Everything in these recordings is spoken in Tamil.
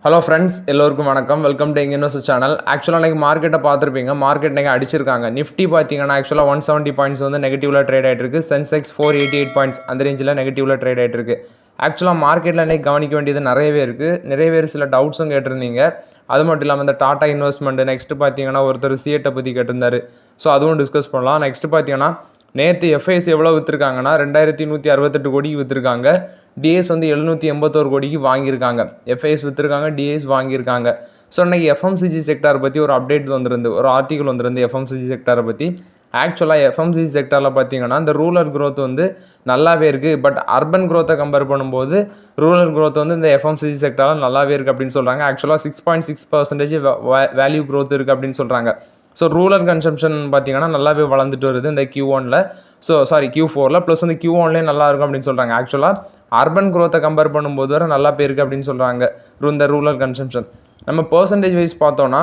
ஹலோ ஃப்ரெண்ட்ஸ், எல்லோருக்கும் வணக்கம். Welcome to invest channel. ஆக்சுவலாக இன்றைக்கி மார்க்கெட்டை பார்த்துருப்பீங்க. மார்க்கெட் இன்றைக்கி அடிச்சிருக்காங்க. நிஃப்டி பார்த்தீங்கன்னா ஆக்சுவலாக 170 பாயிண்ட்ஸ் வந்து நெகட்டிவில் ட்ரேட் ஆகிட்டு இருக்குது. சென்செக்ஸ் 488 பாயிண்ட்ஸ் அந்த ரேஞ்சில் நெகட்டிவில் ட்ரேட் ஆகிட்டு இருக்குது. ஆக்சுவலாக மார்க்கெட்டில் இன்றைக்கி கவனிக்க வேண்டியது நிறையவே இருக்குது. நிறைய பேர் சில டவுட்ஸும் கேட்டிருந்தீங்க. அது மட்டும் இல்லாமல் இந்த டாடா இன்வெஸ்ட்மெண்ட் நெக்ஸ்ட்டு பார்த்தீங்கன்னா ஒருத்தர் சிஏட்டை பற்றி கேட்டிருந்தார். ஸோ அதுவும் டிஸ்கஸ் பண்ணலாம். நெக்ஸ்ட்டு பார்த்தீங்கன்னா நேற்று எஃப்ஐஎஸ் எவ்வளோ விற்றுருக்காங்கன்னா 2168 கோடிக்கு விற்றுருக்காங்க. டிஎஸ் வந்து 781 கோடிக்கு வாங்கியிருக்காங்க. எஃப்ஐஎஸ் விற்றுருக்காங்க, டிஎஸ் வாங்கியிருக்காங்க. ஸோ இன்றைக்கி எஃப்எம்சிஜி செக்டாரை பற்றி ஒரு அப்டேட் வந்துருந்து, ஒரு ஆர்டிகல் வந்துருந்து எஃப்எம்சிஜி செக்டாரை பற்றி. ஆக்சுவலாக எஃப்எம்சிஜி செக்டாரில் பார்த்தீங்கன்னா இந்த ரூரல் க்ரோத் வந்து நல்லாவே இருக்குது. பட் அர்பன் க்ரோத்தை கம்பேர் பண்ணும்போது ரூரல் க்ரோத் வந்து இந்த எஃப்எம்சிஜி செக்டாரில் நல்லாவே இருக்குது அப்படின்னு சொல்கிறாங்க. ஆக்சுவலாக 6.6% வேல்யூ க்ரோத் இருக்குது அப்படின்னு சொல்கிறாங்க. ஸோ ரூரல் கன்சம்ஷன் பார்த்தீங்கன்னா நல்லாவே வளர்ந்துட்டு வருது இந்த Q1ல். Q4ல் ப்ளஸ் வந்து Q1லேயே நல்லா இருக்கும் அப்படின்னு சொல்கிறாங்க. ஆக்சுவலாக அர்பன் க்ரோத்தை கம்பேர் பண்ணும்போது வர நல்லா போயிருக்கு அப்படின்னு சொல்கிறாங்க இந்த ரூரல் கன்சம்ஷன். நம்ம பர்சன்டேஜ் வைஸ் பார்த்தோன்னா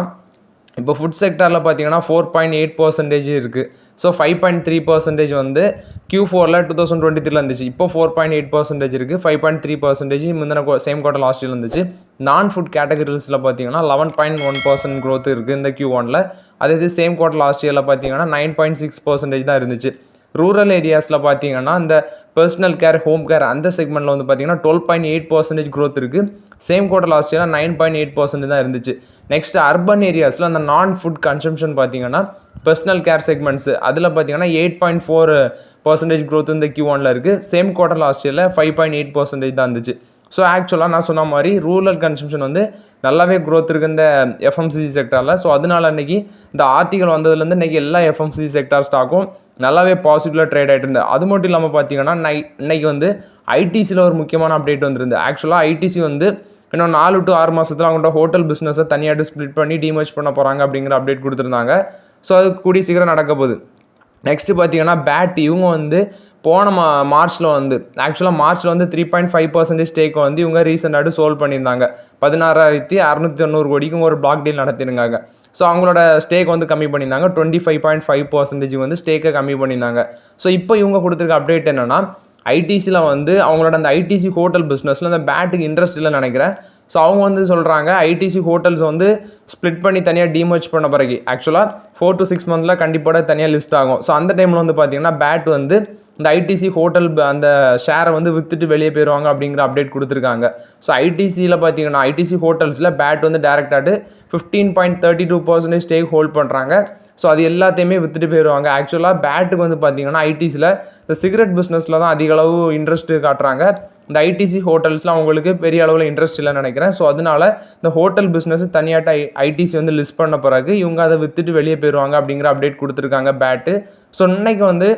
இப்போ ஃபுட் செக்டாரில் பார்த்தீங்கன்னா 4.8% இருக்குது. ஸோ 5.3% வந்து Q4ல் 2023 இருந்துச்சு. இப்போ 4.8% இருக்குது. 5.3% முந்தின சேம் குவார்ட்டர் லாஸ்ட் இயர் இருந்துச்சு. நான் ஃபுட் கேட்டகரிஸில் பார்த்தீங்கன்னா 11.1% க்ரோத் இருக்குது இந்த Q1ல். அதே இது சேம் குவார்ட்டர் லாஸ்ட் இயரில் பார்த்தீங்கன்னா 9.6% தான் இருந்துச்சு. ரூரல் ஏரியாஸில் பார்த்தீங்கன்னா இந்த பர்சனல் கேர், ஹோம் கேர் அந்த செக்மெண்ட்டில் வந்து பார்த்தீங்கன்னா 12.8% க்ரோத் இருக்குது. சேம் குவார்ட்டர் லாஸ்ட் இயரில் 9.8% தான் இருந்துச்சு. நெக்ஸ்ட் அர்பன் ஏரியாஸில் அந்த நான் ஃபுட் கன்சம்ஷன் பார்த்தீங்கன்னா பர்சனல் கேர் செக்மெண்ட்ஸ் அதில் பார்த்தீங்கன்னா 8.4% க்ரோத் இந்த Q1ல் இருக்குது. சேம் குவார்ட்டர் லாஸ்ட் இயரில் 5.8% தான் இருந்துச்சு. ஸோ ஆக்சுவலாக நான் சொன்ன மாதிரி ரூரல் கன்சம்ஷன் வந்து நல்லாவே க்ரோத் இருக்குது இந்த எஃப்எம்சிஜி செக்டாரில். ஸோ அதனால அன்றைக்கி இந்த ஆர்டிகல் வந்ததுலேருந்து இன்றைக்கி எல்லா எஃப்எம்சிஜி செக்டார் ஸ்டாக்கும் நல்லாவே பாசிட்டிவாக ட்ரேட் ஆகிட்டு இருந்தது. அது மட்டும் இல்லாமல் பார்த்தீங்கன்னா இன்னைக்கு வந்து ஐடிசியில் ஒரு முக்கியமான அப்டேட் வந்துருந்து. ஆக்சுவலாக ஐடிசி வந்து இன்னும் 4 to 6 மாதத்தில் அவங்கள்ட்ட ஹோட்டல் பிஸ்னஸை தனியாக ஸ்ப்ளிட் பண்ணி டிமர்ஜ் பண்ண போகிறாங்க அப்படிங்கிற அப்டேட் கொடுத்துருந்தாங்க. ஸோ அது கூடிய சீக்கிரம் நடக்க போகுது. நெக்ஸ்ட்டு பார்த்தீங்கன்னா பேட் இவங்க வந்து போன மார்ச்சில் வந்து ஆக்சுவலாக மார்ச்சில் வந்து 3.5% ஸ்டேக்கை வந்து இவங்க ரீசெண்டாக சோல்வ் பண்ணியிருந்தாங்க. 16,690 கோடிக்கு ஒரு பிளாக் டீல் நடத்திருந்தாங்க. ஸோ அவங்களோட ஸ்டேக் வந்து கம்மி பண்ணியிருந்தாங்க. 25.5% வந்து ஸ்டேக்கை கம்மி பண்ணியிருந்தாங்க. ஸோ இப்போ இவங்க கொடுத்துருக்க அப்டேட் என்னென்னா ஐடிசியில் வந்து அவங்களோட அந்த ஐடிசி ஹோட்டல் பிஸ்னஸில் அந்த பேட்டுக்கு இன்ட்ரெஸ்ட் இல்லைன்னு நினைக்கிறேன். ஸோ அவங்க வந்து சொல்கிறாங்க ஐடிசி ஹோட்டல்ஸ் வந்து ஸ்ப்ளிட் பண்ணி தனியாக டிமர்ஜ் பண்ண பிறகு ஆக்சுவலாக 4 to 6 மந்தில் கண்டிப்பாக தனியாக லிஸ்ட் ஆகும். ஸோ அந்த டைமில் வந்து பார்த்தீங்கன்னா பேட் வந்து இந்த ஐடிசி ஹோட்டல் அந்த ஷேரை வந்து விற்றுட்டு வெளியே போயிடுவாங்க அப்படிங்கிற அப்டேட் கொடுத்துருக்காங்க. ஸோ ஐடிசியில் பார்த்தீங்கன்னா ஐடிசி ஹோட்டல்ஸில் பேட் வந்து டேரெக்டாக 15.32% ஸ்டேக் ஹோல்ட் பண்ணுறாங்க. ஸோ அது எல்லாத்தையுமே விற்றுட்டு போயிடுவாங்க. ஆக்சுவலாக பேட்டுக்கு வந்து பார்த்தீங்கன்னா ஐடிசியில் இந்த சிகரெட் பிஸ்னஸில் தான் அதிக அளவு இன்ட்ரெஸ்ட் காட்டுறாங்க. இந்த ஐடிசி ஹோட்டல்ஸில் அவங்களுக்கு பெரிய அளவில் இன்ட்ரெஸ்ட் இல்லைன்னு நினைக்கிறேன். ஸோ அதனால இந்த ஹோட்டல் பிஸ்னஸ் தனியாட்ட ஐடிசி வந்து லிஸ்ட் பண்ண பிறகு இவங்க அதை விற்றுட்டு வெளியே போயிடுவாங்க அப்படிங்கிற அப்டேட் கொடுத்துருக்காங்க பேட்டு. ஸோ இன்னைக்கு வந்து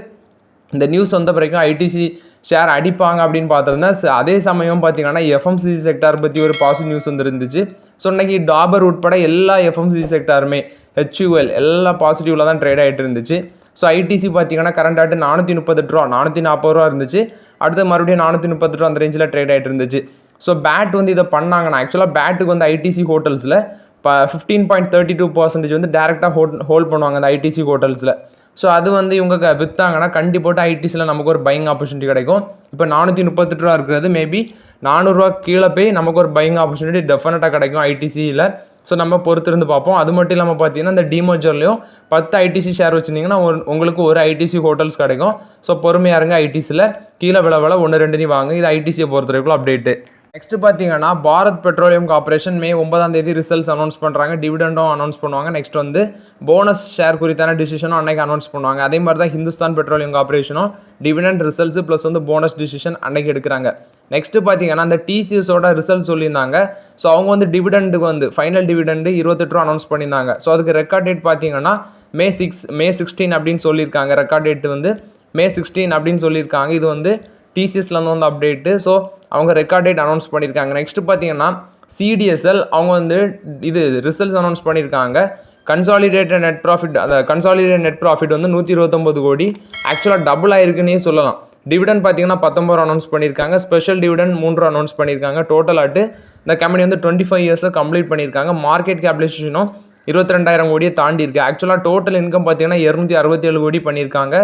இந்த நியூஸ் வந்த பிறகும் ஐடிசி ஷேர் அடிப்பாங்க அப்படின்னு பார்த்துருந்தா அதே சமயம் பார்த்தீங்கன்னா எஃப்எம்சிஜி செக்டார் பற்றி ஒரு பாசிட்டிவ் நியூஸ் வந்துருந்துச்சு. ஸோ இன்றைக்கி டாபர் உட்பட எல்லா எஃப்எம்சிஜி செக்டாருமே HUL எல்லாம் பாசிட்டிவில் தான் ட்ரேட் ஆகிட்டு இருந்துச்சு. ஸோ ஐடிசி பார்த்தீங்கன்னா கரண்ட் ஆட்டு 438 ரூபா 440 ரூபா இருந்துச்சு. அடுத்து மறுபடியும் 430 ரூபா அந்த ரேஞ்சில் ட்ரேட் ஆகிட்டு இருந்துச்சு. ஸோ பேட் வந்து இதை பண்ணாங்கன்னா ஆக்சுவலாக பேட்டுக்கு வந்து ஐடிசி ஹோட்டல்ஸில் 15.32% வந்து டேரெக்டாக ஹோல்ட் பண்ணுவாங்க அந்த ஐடிசி ஹோட்டல்ஸில். ஸோ அது வந்து இவங்க விற்றாங்கன்னா கண்டிப்பாக ஐடிசியில் நமக்கு ஒரு பையிங் ஆப்பர்ச்சுனிட்டி கிடைக்கும். இப்போ 438 ரூபா இருக்கிறது மேபி 400 ரூபா கீழே போய் நமக்கு ஒரு பையிங் ஆப்பர்ச்சுனிட்டி டெஃபினட்டாக கிடைக்கும் ஐடிசியில். ஸோ நம்ம பொறுத்திருந்து பார்ப்போம். அது மட்டும் இல்லாமல் பார்த்தீங்கன்னா இந்த டிமர்ஜர்லையும் 10 ஐடிசி ஷேர் வச்சுருந்தீங்கன்னா உங்களுக்கு ஒரு ஐடிசி ஹோட்டல்ஸ் கிடைக்கும். ஸோ பொறுமையாக இருங்க. ஐடிசியில் கீழே விலை 1-2 வாங்க. இது ஐடிசியை பொறுத்த வரைக்கும் அப்டேட்டு. நெக்ஸ்ட் பார்த்தீங்கன்னா Bharat Petroleum Corporation May 9 results announce பண்ணுறாங்க. டிவிடெண்டும் அனௌன்ஸ் பண்ணுவாங்க. நெக்ஸ்ட் வந்து போனஸ் ஷேர் குறித்தான டிசிஷனும் அன்றைக்கி அனௌன்ஸ் பண்ணுவாங்க. அதே மாதிரி தான் ஹிந்துஸ்தான் பெட்ரோலியம் கார்பரேஷனும் டிவிடெண்ட் ரிசல்ட்ஸ் ப்ளஸ் வந்து போனஸ் டிசிஷன் அன்றைக்கி எடுக்கிறாங்க. நெக்ஸ்ட்டு பார்த்தீங்கன்னா அந்த டிசிஎஸோட ரிசல்ட் சொல்லியிருந்தாங்க. ஸோ அவங்க வந்து டிவிடெண்டுக்கு வந்து ஃபைனல் டிவிடெண்டு 28 ரூபா அனௌன்ஸ் பண்ணியிருந்தாங்க. ஸோ அதுக்கு ரெக்கார்ட் டேட் பார்த்தீங்கன்னா May 16 அப்படின்னு சொல்லியிருக்காங்க. ரெக்கார்ட் டேட் வந்து May 16 அப்படின்னு சொல்லியிருக்காங்க. இது வந்து டிசிஎஸ்லேருந்து வந்து அப்டேட்டு. ஸோ அவங்க ரெக்கார்ட் டேட் அனௌன்ஸ் பண்ணியிருக்காங்க. நெக்ஸ்ட்டு பார்த்தீங்கன்னா CDSL அவங்க வந்து இது ரிசல்ட்ஸ் அனௌன்ஸ் பண்ணியிருக்காங்க. கன்சாலிடேட்டட் நெட் ப்ராஃபிட் வந்து 129 கோடி ஆக்சுவலாக டபுள் ஆயிருக்குன்னே சொல்லலாம். டிவிடெண்ட் பார்த்தீங்கன்னா 19 ரூபா அனௌன்ஸ் பண்ணியிருக்காங்க. ஸ்பெஷல் டிவிடெண்ட் 3 ரூபா அனௌன்ஸ் பண்ணியிருக்காங்க. டோட்டலாட்டு இந்த கம்பெனி வந்து 25 இயர்ஸை கம்ப்ளீட் பண்ணியிருக்காங்க. மார்க்கெட் கேபிடலைசேஷனும் 22,000 கோடியை தாண்டி இருக்குது. ஆக்சுவலாக டோட்டல் இன்கம் பார்த்தீங்கன்னா 267 கோடி பண்ணியிருக்காங்க.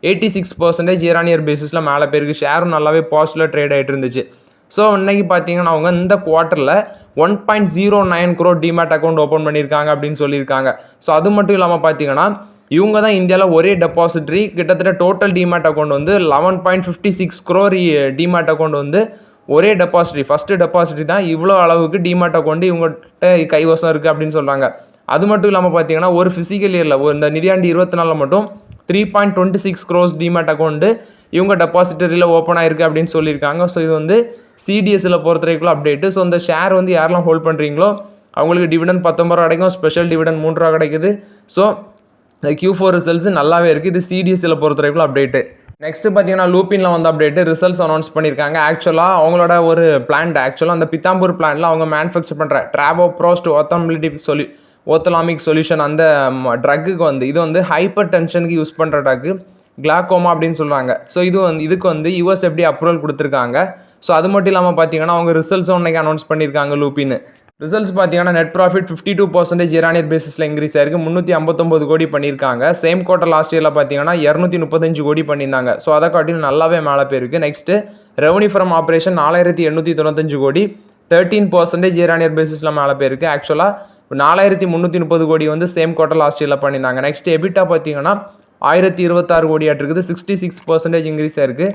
86% இயர் ஆன் இயர் பேசிஸில் மேலே போயிருக்கு. ஷேரும் நல்லாவே பாசிட்டிவாக ட்ரேட் ஆகிட்டு இருந்துச்சு. ஸோ இன்றைக்கி பார்த்தீங்கன்னா அவங்க இந்த குவார்ட்டரில் 1.09 crore டிமேட் அக்கௌண்ட் ஓப்பன் பண்ணியிருக்காங்க அப்படின்னு சொல்லியிருக்காங்க. ஸோ அது மட்டும் இல்லாமல் பார்த்தீங்கன்னா இவங்க தான் இந்தியாவில் ஒரே டெபாசிட்ரி கிட்டத்தட்ட டோட்டல் டிமேட் அக்கௌண்ட் வந்து 11.56 crore டிமேட் அக்கௌண்ட் வந்து ஒரே டெபாசிட்ரி ஃபஸ்ட்டு டெபாசிட்ரி தான் இவ்வளோ அளவுக்கு டிமேட் அக்கௌண்ட் இவங்ககிட்ட கைவசம் இருக்குது அப்படின்னு சொல்கிறாங்க. அது மட்டும் இல்லாமல் பார்த்தீங்கன்னா ஒரு ஃபிசிக்கல் இயரில் இந்த நிதியாண்டு 24 மட்டும் 3.26 crores டிமேட் அக்கௌண்ட்டு இவங்க டெபாசிட்டரியில் ஓப்பன் ஆயிருக்கு அப்படின்னு சொல்லியிருக்காங்க. ஸோ இது வந்து சிடிஎஸ்சில் பொறுத்த வரைக்கும் அப்டேட்டு. ஸோ இந்த ஷேர் வந்து யாரெல்லாம் ஹோல்ட் பண்ணுறீங்களோ அவங்களுக்கு டிவிடன் 19 ரூபா கிடைக்கும், ஸ்பெஷல் டிவிடன் 3 ரூபா கிடைக்குது. ஸோ Q4 ரிசல்ட்ஸ் நல்லாவே இருக்குது. இது சிடிஎஸ்சில் பொறுத்த வரைக்கும் அப்டேட்டு. நெக்ஸ்ட்டு பார்த்தீங்கன்னா லூப்பினில் வந்து அப்டேட்டு ரிசல்ட்ஸ் அனௌன்ஸ் பண்ணியிருக்காங்க. ஆக்சுவலாக அவங்களோட ஒரு பிளான்ட் ஆக்சுவலாக அந்த பித்தாம்பூர் பிளான்ட்டில் அவங்க மேனுஃபேக்சர் பண்ணுற ட்ராவோப்ரோஸ்ட் ஓத்தலாமிக் சொல்யூஷன் அந்த ட்ரக்குக்கு வந்து இது வந்து ஹைப்பர் டென்ஷனுக்கு யூஸ் பண்ணுற ட்ரக்கு கிளாக்கோமா அப்படின்னு சொல்கிறாங்க. ஸோ இதுக்கு வந்து யூஎஸ்எஃப்டி அப்ரூவல் கொடுத்துருக்காங்க. ஸோ அது மட்டும் இல்லாமல் பார்த்தீங்கன்னா அவங்க ரிசல்ட்ஸும் இன்னைக்கு அனௌன்ஸ் பண்ணியிருக்காங்க லூப்பின்னு. ரிசல்ட்ஸ் பார்த்தீங்கன்னா நெட் ப்ராஃபிட் 52% இயர் பேசிஸில் இன்க்ரீஸ் ஆயிருக்கு. 359 கோடி பண்ணியிருக்காங்க. சேம் குவார்ட்டர் லாஸ்ட் இயரில் பார்த்தீங்கன்னா 235 கோடி பண்ணியிருந்தாங்க. ஸோ அதை காட்டிலும் நல்லாவே மேலே போயிருக்கு. நெக்ஸ்ட்டு ரெவன்யூ ஃப்ரம் ஆப்ரேஷன் 4895 கோடி 13% இயர் பேசிஸில் மேலே போயிருக்கு. ஆக்சுவலாக 4330 கோடி வந்து சேம் குவார்ட்டர் லாஸ்ட் இயரில் பண்ணியிருந்தாங்க. நெக்ஸ்ட் எபிட்டா பார்த்தீங்கன்னா 1026 கோடியாட்டு இருக்குது, 66% இன்க்ரீஸ் ஆயிருக்கு.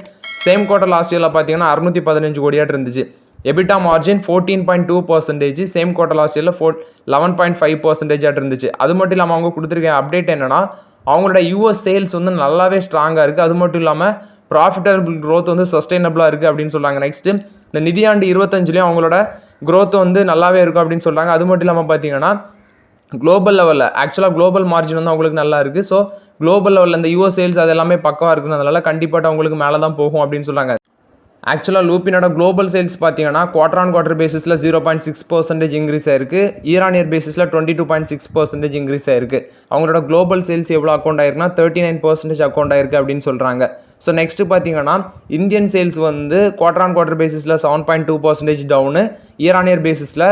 சேம் குவார்ட்டர் லாஸ்ட் இயரில் பார்த்தீங்கன்னா 615 கோடியாட்டு இருந்துச்சு. EBITDA margin 14.2%, same quarter last இயரில் 11.5% ஆட்டு இருந்துச்சு. அது மட்டும் இல்லாமல் அவங்க கொடுத்துருக்க அப்டேட் என்னன்னா அவங்களோட யூஎஸ் சேல்ஸ் வந்து நல்லாவே ஸ்ட்ராங்காக இருக்குது. அது மட்டும் இல்லாமல் ப்ராஃபிட்டபிள் க்ரோத் வந்து சஸ்டைனபிளாக இருக்குது அப்படின்னு சொல்கிறாங்க. நெக்ஸ்ட்டு இந்த நிதியாண்டு 25லேயும் அவங்களோட க்ரோத் வந்து நல்லாவே இருக்கும் அப்படின்னு சொல்கிறாங்க. அது மட்டும் இல்லாமல் பார்த்தீங்கன்னா குளோபல் லெவலில் ஆக்சுவலாக குளோபல் மார்ஜின் வந்து அவங்களுக்கு நல்லா இருக்குது. ஸோ குளோபல் லெவலில் இந்த யூஎஸ் சேல்ஸ் அது எல்லாமே பக்கவாக இருக்குதுனால கண்டிப்பாக அவங்களுக்கு மேலே தான் போகும் அப்படின்னு சொல்கிறாங்க. ஆக்சுவலாக லூப்பினோட குளோபல் சேல்ஸ் பார்த்தீங்கன்னா குவார்டர் ஆன் குவார்டர் பேசிஸில் 0.6% இன்க்ரீஸ் ஆயிருக்கு. இயர் பேசிஸில் 22.6% இன்க்ரீஸ் ஆயிருக்கு. அவங்களோட குளோபல் சேல்ஸ் எவ்வளோ அக்கௌண்ட் ஆயிருக்குன்னா 39% அக்கௌண்ட் ஆயிருக்கு அப்படின்னு சொல்கிறாங்க. ஸோ நெக்ஸ்ட்டு பார்த்தீங்கன்னா இந்தியன் சேல்ஸ் வந்து குவார்டர் ஆன் குவார்டர் பேசிஸில் 7.2% டவுனு, இயர் பேசிஸில்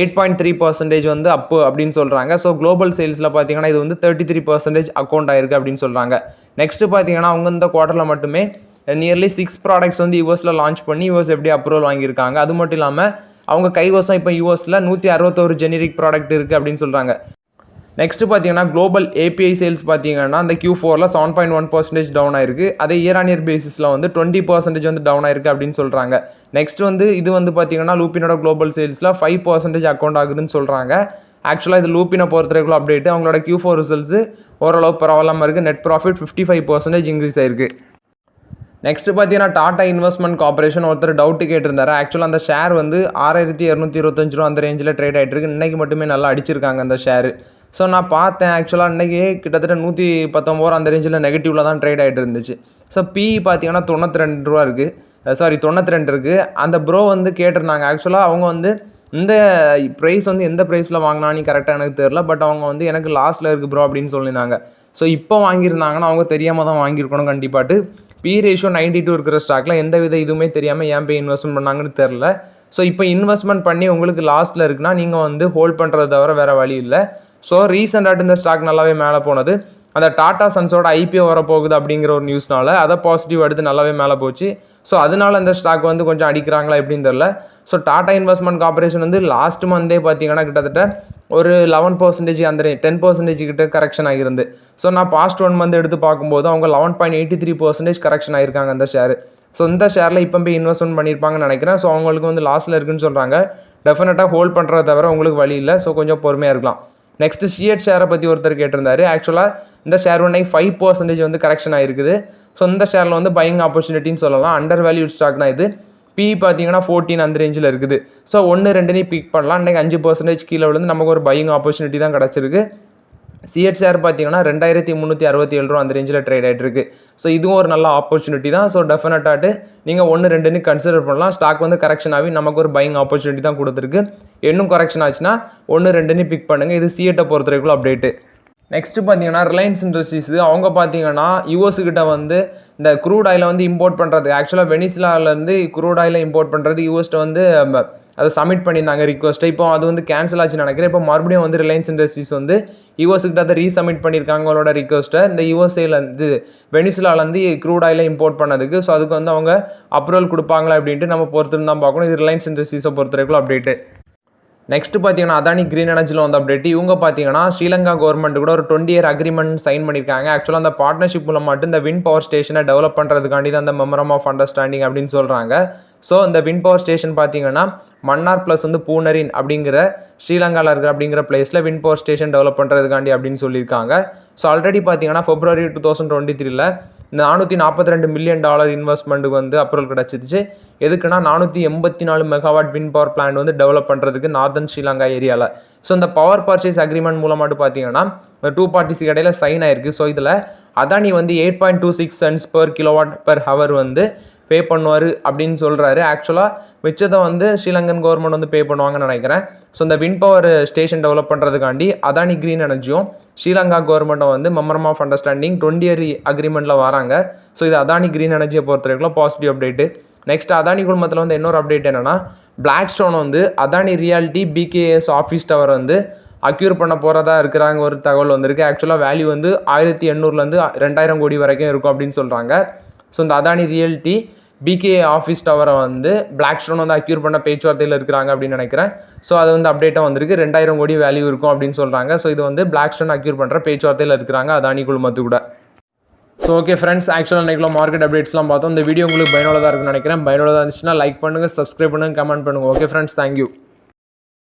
8.3% வந்து அப்பு அப்படின்னு சொல்கிறாங்க. ஸோ குளோபல் சேல்ஸில் பார்த்தீங்கன்னா இது வந்து 33% அக்கௌண்ட் ஆயிருக்கு அப்படின்னு சொல்கிறாங்க. நெக்ஸ்ட்டு பார்த்தீங்கன்னா அவங்க இந்த குவார்ட்டரில் மட்டுமே நியர்லி 6 ப்ராடக்ட்ஸ் வந்து யூஎஸில் லான்ச் பண்ணி யூஎஸ்எஃப்டி அப்ரூவல் வாங்கியிருக்காங்க. அது மட்டும் இல்லாமல் அவங்க கைவசம் இப்போ யூஎஸில் 161 ஜெனரிக் ப்ராடக்ட் இருக்குது அப்படின்னு சொல்கிறாங்க. நெக்ஸ்ட்டு பார்த்தீங்கன்னா குளோபல் ஏபிஐ சேல்ஸ் பார்த்தீங்கன்னா அந்த Q4ல் 7.1% டவுன் ஆயிருக்கு. அதே இயர் பேசிஸில் வந்து 20% வந்து டவுன் ஆயிருக்கு அப்படின்னு சொல்கிறாங்க. நெக்ஸ்ட் வந்து இது வந்து பார்த்தீங்கன்னா லூப்பினோட குளோபல் சேல்ஸில் 5% அக்கௌண்ட் ஆகுதுன்னு சொல்கிறாங்க. ஆக்சுவலாக இது லூப்பினை பொறுத்தவரைக்கும் அப்டேட்டு. அவங்களோட Q4 ரிசல்ட்ஸு ஓரளவு பரவாயில்லாமல் இருக்குது. நெட் ப்ராஃபிட் 55% இன்க்ரீஸ் ஆயிருக்கு. நெக்ஸ்ட் பார்த்தீங்கன்னா டாடா இன்வெஸ்ட்மெண்ட் கார்பரேஷன் ஒருத்தர் டவுட்டு கேட்டிருந்தாரு. ஆக்சுவலாக அந்த ஷேர் வந்து 6225 ரூபா அந்த ரேஞ்சில் ட்ரேட் ஆகிட்டு இருக்கு. இன்றைக்கி மட்டுமே நல்லா அடிச்சிருக்காங்க அந்த ஷேரு. ஸோ நான் பார்த்தேன் ஆக்சுவலாக இன்றைக்கி கிட்டத்தட்ட 119 ரூபா அந்த ரேஞ்சில் நெகட்டிவில் தான் ட்ரேட் ஆகிட்டு இருந்துச்சு. ஸோ பிஇ பார்த்தீங்கன்னா 92 ரூபா இருக்குது, 92 இருக்குது. அந்த ப்ரோ வந்து கேட்டிருந்தாங்க. ஆக்சுவலாக அவங்க வந்து இந்த ப்ரைஸ் வந்து எந்த ப்ரைஸில் வாங்கினான்னு கரெக்டாக எனக்கு தெரில. பட் அவங்க வந்து எனக்கு லாஸ்ட்டில் இருக்குது ப்ரோ அப்படின்னு சொல்லியிருந்தாங்க. ஸோ இப்போ வாங்கியிருந்தாங்கன்னா அவங்க தெரியாமல் தான் வாங்கியிருக்கணும் கண்டிப்பாட்டு. பி ரேஷியோ 92 இருக்கிற ஸ்டாக்கில் எந்த வித இதுவுமே தெரியாமல் ஏன் போய் இன்வெஸ்ட்மெண்ட் பண்ணாங்கன்னு தெரில. ஸோ இப்போ இன்வெஸ்ட்மெண்ட் பண்ணி உங்களுக்கு லாஸ்ட்டில் இருக்குன்னா நீங்கள் வந்து ஹோல்ட் பண்ணுறத தவிர வேறு வழி இல்லை. ஸோ ரீசெண்டாக இந்த ஸ்டாக் நல்லாவே மேலே போனது. அந்த டாடா சன்ஸோட ஐபிஓ வரப்போகுது அப்படிங்கிற ஒரு நியூஸ்னால அதை பாசிட்டிவ் எடுத்து நல்லாவே மேலே போச்சு. ஸோ அதனால இந்த ஸ்டாக் வந்து கொஞ்சம் அடிக்கிறாங்களா எப்படின்னு தெரில. ஸோ டாடா இன்வெஸ்ட்மெண்ட் கார்பரேஷன் வந்து லாஸ்ட் மந்தே பார்த்தீங்கன்னா கிட்டத்தட்ட ஒரு 11% அந்த 10% கிட்ட கரெக்ஷன் ஆகிருந்து. ஸோ நான் பாஸ்ட் 1 மந்த் எடுத்து பார்க்கும்போது அவங்க 11.83% கரெக்ஷன் ஆகிருக்காங்க அந்த ஷேர். ஸோ இந்த ஷேரில் இப்போ போய் இன்வெஸ்ட்மெண்ட் பண்ணியிருப்பாங்கன்னு நினைக்கிறேன். ஸோ அவங்களுக்கு வந்து லாஸ்ட்டில் இருக்குன்னு சொல்கிறாங்க. டெஃபினட்டாக ஹோல்ட் பண்ணுறத தவிர உங்களுக்கு வழி இல்லை. ஸோ கொஞ்சம் பொறுமையாக இருக்கலாம். நெக்ஸ்ட் சிஎட் ஷேரை பற்றி ஒருத்தர் கேட்டிருந்தாரு. ஆக்சுவலாக இந்த ஷேர் ஒன்றை 5% வந்து கரெக்ஷன் ஆகிருக்குது. ஸோ இந்த ஷேரில் வந்து பையிங் ஆப்பர்ச்சுனிட்டின்னு சொல்லலாம். அண்டர் வேல்யூட் ஸ்டாக் தான் இது. பி பார்த்தீங்கன்னா 14 அந்த ரேஞ்சில் இருக்குது. ஸோ 1-2 பிக் பண்ணலாம். இன்றைக்கி 5% கீழே விழுந்து நமக்கு ஒரு பையிங் ஆப்பர்ச்சுனிட்டி தான் கிடச்சிருக்கு. சிஎட் ஷேர் பார்த்தீங்கன்னா 2367 ரூபா அந்த ரேஞ்சில் ட்ரேட் ஆகிட்டு இருக்கு. ஸோ இதுவும் ஒரு நல்ல ஆப்பர்ச்சுனிட்டி தான். ஸோ டெஃபினட்டாட்டு நீங்கள் 1-2 கன்சிடர் பண்ணலாம். ஸ்டாக் வந்து கரெக்ஷன் ஆகி நமக்கு ஒரு பையிங் ஆப்பர்ச்சுனிட்டி தான் கொடுத்துருக்கு. இன்னும் கரெக்ஷன் ஆச்சுன்னா 1-2 பிக் பண்ணுங்கள். இது சிஎட்டை பொறுத்த வரைக்கும் அப்டேட்டு. நெக்ஸ்ட்டு பார்த்தீங்கன்னா ரிலையன்ஸ் இண்டஸ்ட்ரீஸ் அவங்க பார்த்தீங்கன்னா யூஎஸ்கிட்ட வந்து இந்த க்ரூட் ஆயிலை வந்து இம்போர்ட் பண்ணுறது. ஆக்சுவலாக வெனிசுலாவிலேருந்து க்ரூட் ஆயிலை இம்போர்ட் பண்ணுறது யூஎஸ்கிட்ட வந்து அதை சப்மிட் பண்ணியிருந்தாங்க ரிக்வஸ்ட்டை. இப்போ அது வந்து கேன்சல் ஆச்சுன்னு நினைக்கிறேன். இப்போ மறுபடியும் வந்து ரிலையன்ஸ் இண்டஸ்ட்ரீஸ் வந்து யூஎஸ்கிட்ட அதை ரீசப்மிட் பண்ணியிருக்காங்க அவங்களோட ரிக்வஸ்ட்டை. இந்த யூஎஸ்ஏலேருந்து வெனிசுலாலேருந்து க்ரூட் ஆயிலை இம்போர்ட் பண்ணதுக்கு. ஸோ அதுக்கு வந்து அவங்க அப்ரூவல் கொடுப்பாங்களா அப்படின்ட்டு நம்ம பொறுத்து தான் பார்க்கணும். இது ரிலையன்ஸ் இண்டஸ்ட்ரீஸை பொறுத்த வரைக்கும் அப்டேட்டு. நெக்ஸ்ட் பார்த்தீங்கன்னா அதானி கிரீன் எனர்ஜியில் வந்து அப்டேட். இவங்க பார்த்தீங்கன்னா ஸ்ரீலங்கா கவர்மெண்ட் கூட ஒரு 20 year அக்ரிமெண்ட் சைன் பண்ணியிருக்காங்க. ஆக்சுவலாக அந்த பார்ட்னர்ஷிப் மூலம் மட்டும் இந்த விண்ட் பவர் ஸ்டேஷனை டெவலப் பண்ணுறதுக்காண்டி தான் அந்த மெமரம் ஆஃப் அண்டர்ஸ்டாண்டிங் அப்படின்னு சொல்கிறாங்க. ஸோ இந்த விண்ட் பவர் ஸ்டேஷன் பார்த்தீங்கன்னா மன்னார் ப்ளஸ் வந்து பூனரின் அப்படிங்கிற ஸ்ரீலங்காவில் இருக்கிற அப்படிங்கிற பிளேஸில் விண்ட் பவர் ஸ்டேஷன் டெவலப் பண்ணுறதுக்காண்டி அப்படின்னு சொல்லியிருக்காங்க. ஸோ ஆல்ரெடி பார்த்தீங்கன்னா February 2023 இந்த $442 மில்லியன் இன்வெஸ்ட்மெண்ட்டுக்கு வந்து அப்ரூவல் கிடச்சிச்சு. எதுக்குன்னா 484 மெகாவாட் விண்ட் பவர் பிளான்ட் வந்து டெவலப் பண்ணுறதுக்கு நார்தன் ஸ்ரீலங்கா ஏரியாவில். ஸோ இந்த பவர் பர்ச்சேஸ் அக்ரிமெண்ட் மூலமாட்டு பார்த்தீங்கன்னா இந்த 2 parties இடையில சைன் ஆயிருக்கு. ஸோ இதில் அதானி வந்து 8.26 cents per kWh வந்து பே பண்ணுவார் அப்படின்னு சொல்கிறாரு. ஆக்சுவலாக மிச்சத்தை வந்து ஸ்ரீலங்கன் கவர்மெண்ட் வந்து பே பண்ணுவாங்கன்னு நினைக்கிறேன். ஸோ இந்த விண்ட் பவர் ஸ்டேஷன் டெவலப் பண்ணுறதுக்காண்டி அதானி கிரீன் எனர்ஜியும் ஸ்ரீலங்கா கவர்மெண்ட்டும் வந்து மெமரம் ஆஃப் அண்டர்ஸ்டாண்டிங் 20 year அக்ரிமெண்ட்டில் வராங்க. ஸோ இது அதானி கிரீன் எனர்ஜியை பொறுத்த வரைக்கும் பாசிட்டிவ் அப்டேட்டு. நெக்ஸ்ட் அதானி குழுமத்தில் வந்து இன்னொரு அப்டேட் என்னென்னா பிளாக் ஸ்டோன் வந்து Adani reality BKS office tower வந்து அக்யூர் பண்ண போகிறதா இருக்கிறாங்க ஒரு தகவல் வந்திருக்கு. ஆக்சுவலாக வேல்யூ வந்து 1800 2000 கோடி வரைக்கும் இருக்கும் அப்படின்னு சொல்கிறாங்க. ஸோ இந்த அதானி ரியாலிட்டி BKA ஆஃபீஸ் டவரை வந்து பிளாக் ஸ்டோன் வந்து அக்யூர் பண்ண பேச்சுவார்த்தையில் இருக்கிறாங்க அப்படின்னு நினைக்கிறேன். ஸோ அது வந்து அப்டேட்டாக வந்திருக்கு. 2000 கோடி வேல்யூ இருக்கும் அப்படின்னு சொல்கிறாங்க. ஸோ இது வந்து பிளாக் ஸ்டோன் அக்யூர் பண்ணுற பேச்சுவார்த்தையில் இருக்கிறாங்க அதானி குழுமத்து கூட. ஸோ ஓகே ஃப்ரெண்ட்ஸ், ஆக்சுவலாக இன்றைக்கி மார்க்கெட் அப்டேட்ஸ்லாம் பார்த்தோம். இந்த வீடியோ உங்களுக்கு பயனுள்ளதாக இருக்குன்னு நினைக்கிறேன். பயனுள்ளதாக இருந்துச்சுன்னா லைக் பண்ணுங்கள், சப்ஸ்கிரைப் பண்ணுங்கள், கமெண்ட் பண்ணுங்கள். Okay friends, thank you.